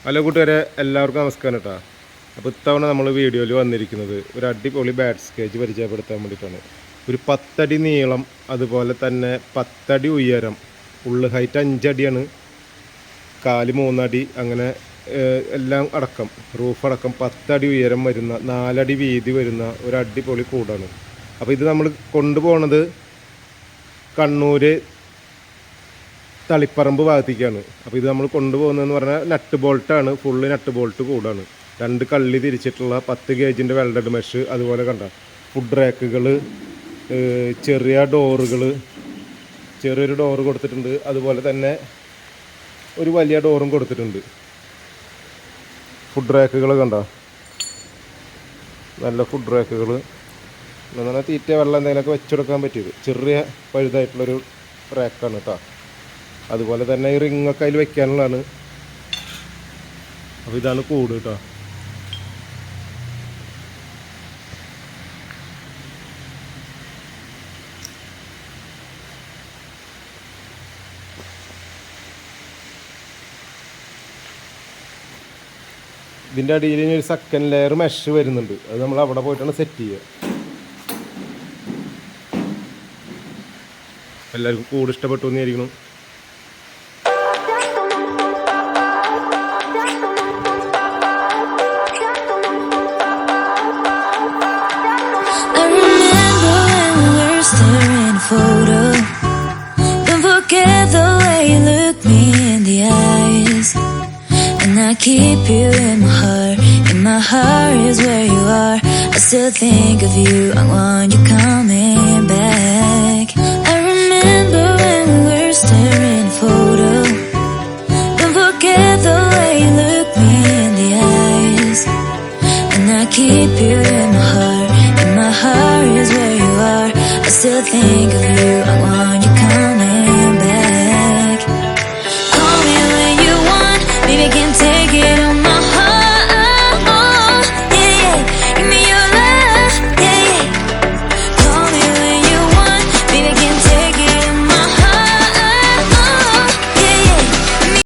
Hello കൂട്ടുകാരെ, എല്ലാവർക്കും നമസ്കാരം കേട്ടോ. അപ്പോൾ ഇത്തവണ നമ്മൾ വീഡിയോയിൽ വന്നിരിക്കുന്നത് ഒരു അടിപൊളി ബാറ്റ് സ്കേച്ച് പരിചയപ്പെടുത്താൻ വേണ്ടിയിട്ടാണ്. ഒരു 10 അടി നീളം, അതുപോലെ തന്നെ 10 അടി ഉയരം, ഉള്ളു ഹൈറ്റ് 5 അടിയാണ്, കാല് 3 അടി, അങ്ങനെ എല്ലാം അടക്കം റൂഫ് അടക്കം 10 അടി ഉയരം വരുന്ന 4 അടി വീതി വരുന്ന ഒരു അടിപൊളി കൂടാണ്. അപ്പോൾ ഇത് നമ്മൾ കൊണ്ടുപോകുന്നത് കണ്ണൂർ തളിപ്പറമ്പ് ഭാഗത്തേക്കാണ്. അപ്പോൾ ഇത് നമ്മൾ കൊണ്ടുപോകുന്നതെന്ന് പറഞ്ഞാൽ നട്ട് ബോൾട്ടാണ്, ഫുള്ള് നട്ട് ബോൾട്ട് കൂടാണ്. 2 കള്ളി തിരിച്ചിട്ടുള്ള 10 ഗേജിൻ്റെ വെൽഡഡ് മെഷ്, അതുപോലെ കണ്ട ഫുഡ് റാക്കുകൾ, ചെറിയ ഡോറുകൾ, ചെറിയൊരു ഡോറ് കൊടുത്തിട്ടുണ്ട്, അതുപോലെ തന്നെ ഒരു വലിയ ഡോറും കൊടുത്തിട്ടുണ്ട്. ഫുഡ് റാക്കുകൾ കണ്ട, നല്ല ഫുഡ് റാക്കുകൾ, എന്നാൽ തീറ്റ വെള്ളം എന്തെങ്കിലുമൊക്കെ വെച്ചെടുക്കാൻ പറ്റിയത് ചെറിയ പഴുതായിട്ടുള്ളൊരു റാക്കാണ് കേട്ടോ. അതുപോലെ തന്നെ ഈ റിങ്ങൊക്കെ അതിൽ വെക്കാനുള്ളതാണ്. അപ്പോൾ ഇതാണ് കൂട് കേട്ടോ. ഇതിൻ്റെ അടിയിൽ ഒരു സെക്കൻഡ് ലെയർ മെഷ് വരുന്നുണ്ട്. അത് നമ്മൾ അവിടെ പോയിട്ടാണ് സെറ്റ് ചെയ്യുക. എല്ലാവർക്കും കൂട് ഇഷ്ടപ്പെട്ടു എന്നായിരിക്കണം. Photo. Don't forget the way you look me in the eyes, and I keep you in my heart. In my heart is where you are. I still think of you. I want you coming back. I remember when we were staring at a photo. Don't forget the way you look me in the eyes, and I keep you in my heart. In my heart is where you are. I still think of you.